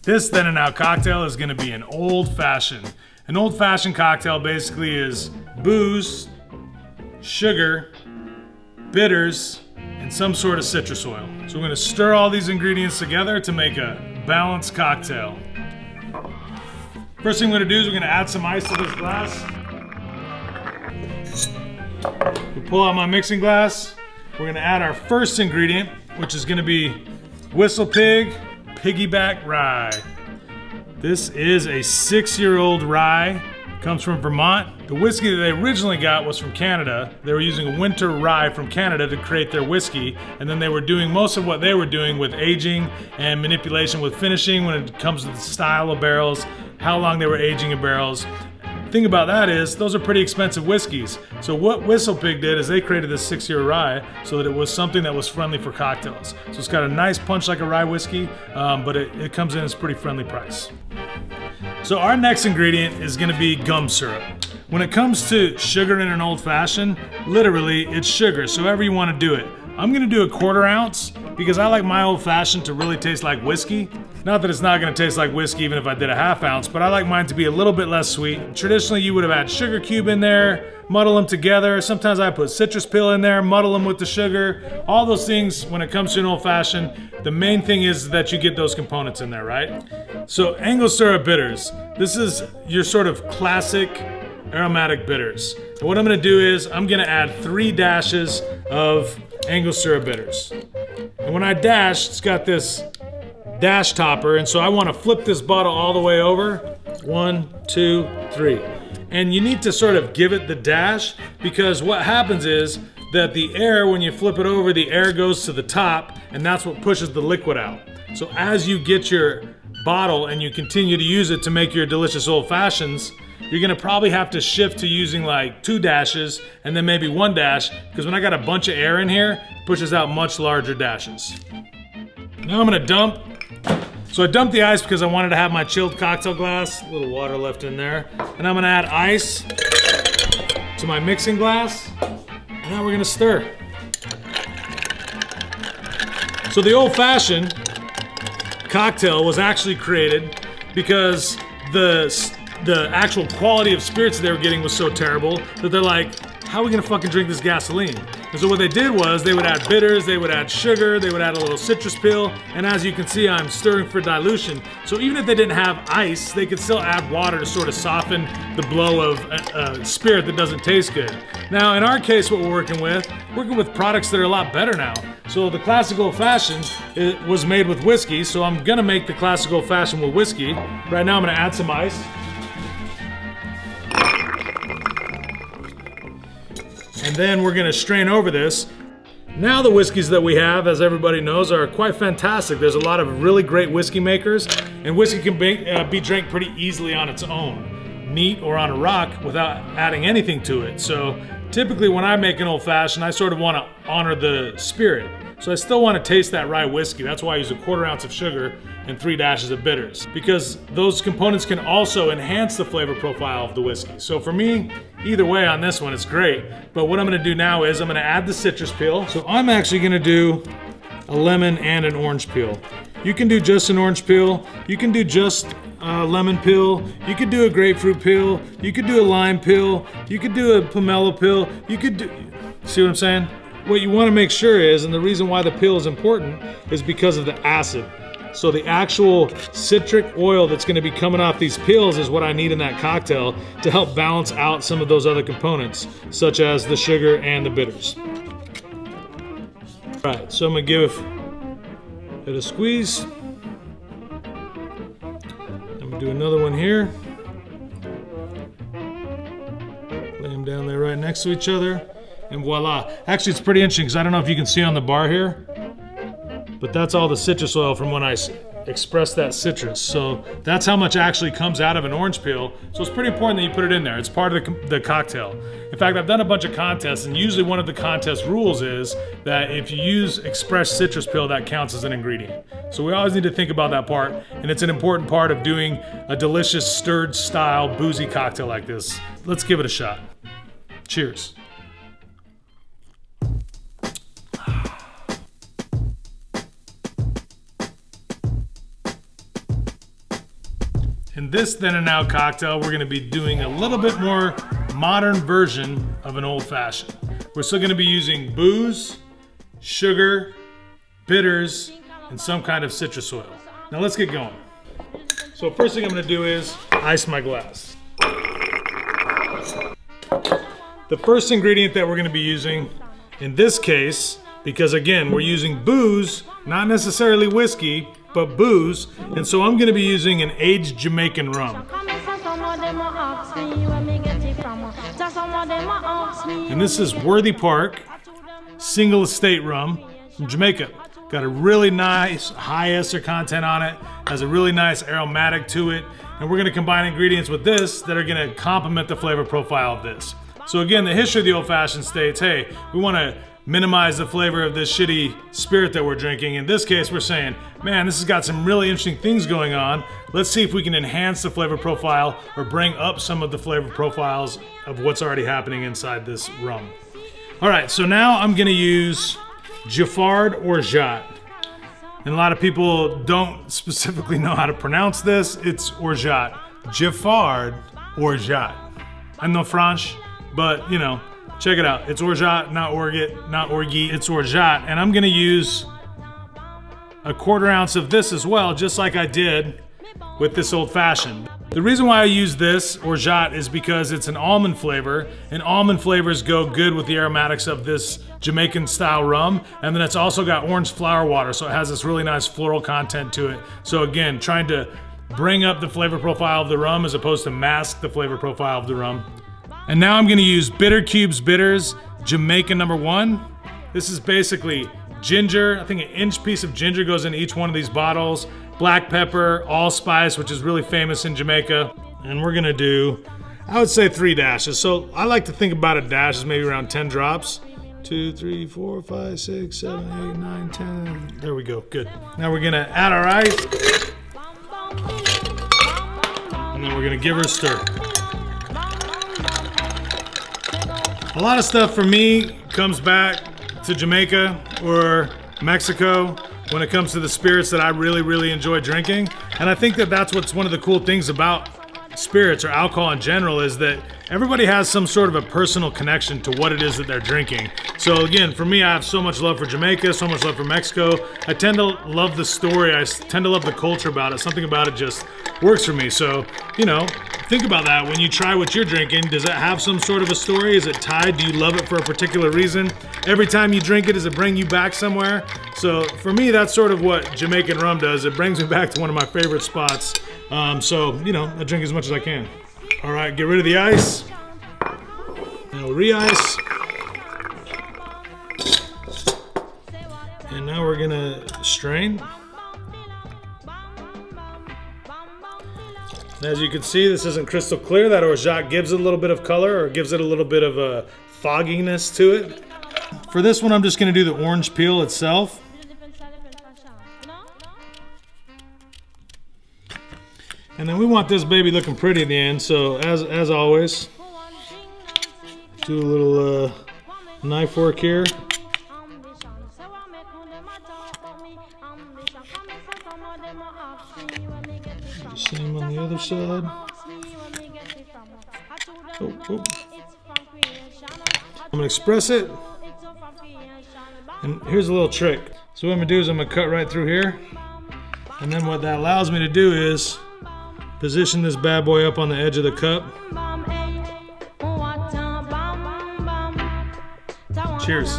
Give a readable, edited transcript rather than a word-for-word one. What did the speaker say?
This then and now cocktail is gonna be an old fashioned. An old fashioned cocktail basically is booze, sugar, bitters, and some sort of citrus oil. So we're gonna stir all these ingredients together to make a balanced cocktail. First thing we're gonna do is we're gonna add some ice to this glass. We pull out my mixing glass. We're gonna add our first ingredient, which is gonna be Whistle Pig Piggyback Rye. This is a 6-year-old rye. Comes from Vermont. The whiskey that they originally got was from Canada. They were using a winter rye from Canada to create their whiskey, and then they were doing most of what they were doing with aging and manipulation with finishing when it comes to the style of barrels, how long they were aging in barrels. Thing about that is, those are pretty expensive whiskeys. So what Whistle Pig did is they created this 6-year rye so that it was something that was friendly for cocktails. So it's got a nice punch like a rye whiskey, but it comes in at a pretty friendly price. So our next ingredient is gonna be gum syrup. When it comes to sugar in an old fashioned, literally it's sugar, so however you wanna do it. I'm gonna do a 1/4 ounce because I like my old fashioned to really taste like whiskey. Not that it's not gonna taste like whiskey even if I did a 1/2 ounce, but I like mine to be a little bit less sweet. Traditionally you would have had sugar cube in there, muddle them together. Sometimes I put citrus peel in there, muddle them with the sugar. All those things when it comes to an old fashioned, the main thing is that you get those components in there, right? So Angostura bitters. This is your sort of classic aromatic bitters. And what I'm gonna do is I'm gonna add 3 dashes of Angostura bitters. And when I dash, it's got this dash topper, and so I wanna flip this bottle all the way over. 1, 2, 3. And you need to sort of give it the dash because what happens is that the air, when you flip it over, the air goes to the top and that's what pushes the liquid out. So as you get your bottle and you continue to use it to make your delicious old fashions, you're gonna probably have to shift to using like 2 dashes and then maybe 1 dash because when I got a bunch of air in here, it pushes out much larger dashes. Now I'm gonna dump. So I dumped the ice because I wanted to have my chilled cocktail glass, a little water left in there. And I'm gonna add ice to my mixing glass. And now we're gonna stir. So the old fashioned cocktail was actually created because the actual quality of spirits they were getting was so terrible that they're like, how are we gonna fucking drink this gasoline? And so what they did was they would add bitters, they would add sugar, they would add a little citrus peel, and as you can see, I'm stirring for dilution. So even if they didn't have ice, they could still add water to sort of soften the blow of a spirit that doesn't taste good. Now, in our case, what we're working with products that are a lot better now. So the classic old fashioned was made with whiskey, so I'm gonna make the classic old fashioned with whiskey. Right now, I'm gonna add some ice. And then we're gonna strain over this. Now the whiskeys that we have, as everybody knows, are quite fantastic. There's a lot of really great whiskey makers, and whiskey can be drank pretty easily on its own, neat or on a rock, without adding anything to it. So typically when I make an old fashioned, I sort of wanna honor the spirit. So I still wanna taste that rye whiskey. That's why I use a 1/4 ounce of sugar and 3 dashes of bitters, because those components can also enhance the flavor profile of the whiskey. So for me, either way on this one, it's great. But what I'm gonna do now is I'm gonna add the citrus peel. So I'm actually gonna do a lemon and an orange peel. You can do just an orange peel. You can do just a lemon peel. You could do a grapefruit peel. You could do a lime peel. You could do a pomelo peel. You could do, see what I'm saying? What you wanna make sure is, and the reason why the peel is important, is because of the acid. So the actual citric oil that's gonna be coming off these peels is what I need in that cocktail to help balance out some of those other components, such as the sugar and the bitters. All right, so I'm gonna give it a squeeze. I'm gonna do another one here. Lay them down there right next to each other, and voila. Actually, it's pretty interesting because I don't know if you can see on the bar here, but that's all the citrus oil from when I expressed that citrus. So that's how much actually comes out of an orange peel. So it's pretty important that you put it in there. It's part of the cocktail. In fact, I've done a bunch of contests, and usually one of the contest rules is that if you use expressed citrus peel, that counts as an ingredient. So we always need to think about that part, and it's an important part of doing a delicious stirred style boozy cocktail like this. Let's give it a shot. Cheers. In this then and now cocktail, we're gonna be doing a little bit more modern version of an old fashioned. We're still gonna be using booze, sugar, bitters, and some kind of citrus oil. Now let's get going. So first thing I'm gonna do is ice my glass. The first ingredient that we're gonna be using in this case, because again, we're using booze, not necessarily whiskey, but booze, and so I'm gonna be using an aged Jamaican rum. And this is Worthy Park Single Estate Rum from Jamaica. Got a really nice high ester content on it, has a really nice aromatic to it, and we're gonna combine ingredients with this that are gonna complement the flavor profile of this. So again, the history of the old fashioned states, hey, we wanna minimize the flavor of this shitty spirit that we're drinking. In this case, we're saying, man, this has got some really interesting things going on. Let's see if we can enhance the flavor profile or bring up some of the flavor profiles of what's already happening inside this rum. All right, so now I'm gonna use Giffard Orgeat. And a lot of people don't specifically know how to pronounce this. It's Orgeat. Giffard Orgeat. I'm no French, but you know, check it out. It's Orgeat, not Orgeat, not Orgeat. It's Orgeat. And I'm gonna use a 1/4 ounce of this as well, just like I did with this old fashioned. The reason why I use this Orgeat is because it's an almond flavor, and almond flavors go good with the aromatics of this Jamaican style rum. And then it's also got orange flower water, so it has this really nice floral content to it. So again, trying to bring up the flavor profile of the rum as opposed to mask the flavor profile of the rum. And now I'm gonna use Bittercube's Bitters Jamaican #1. This is basically ginger. I think an inch piece of ginger goes in each one of these bottles. Black pepper, allspice, which is really famous in Jamaica. And we're gonna do, I would say 3 dashes. So I like to think about a dash as maybe around 10 drops. 2, 3, 4, 5, 6, 7, 8, 9, 10. There we go, good. Now we're gonna add our ice. And then we're gonna give her a stir. A lot of stuff for me comes back to Jamaica or Mexico when it comes to the spirits that I really enjoy drinking. And I think that that's what's one of the cool things about spirits or alcohol in general, is that everybody has some sort of a personal connection to what it is that they're drinking. So again, for me, I have so much love for Jamaica, so much love for Mexico. I tend to love the story, I tend to love the culture about it. Something about it just works for me. So, you know, think about that when you try what you're drinking. Does it have some sort of a story? Is it tied? Do you love it for a particular reason? Every time you drink it, does it bring you back somewhere? So for me, that's sort of what Jamaican rum does. It brings me back to one of my favorite spots. So, you know, I drink as much as I can. All right, get rid of the ice. Now re-ice. And now we're gonna strain. As you can see, this isn't crystal clear. That Orgeat gives it a little bit of color, or gives it a little bit of a fogginess to it. For this one, I'm just gonna do the orange peel itself. And then we want this baby looking pretty at the end, so as always, do a little knife work here. The same on the other side. Oh. I'm gonna express it. And here's a little trick. So what I'm gonna do is I'm gonna cut right through here. And then what that allows me to do is position this bad boy up on the edge of the cup. Cheers.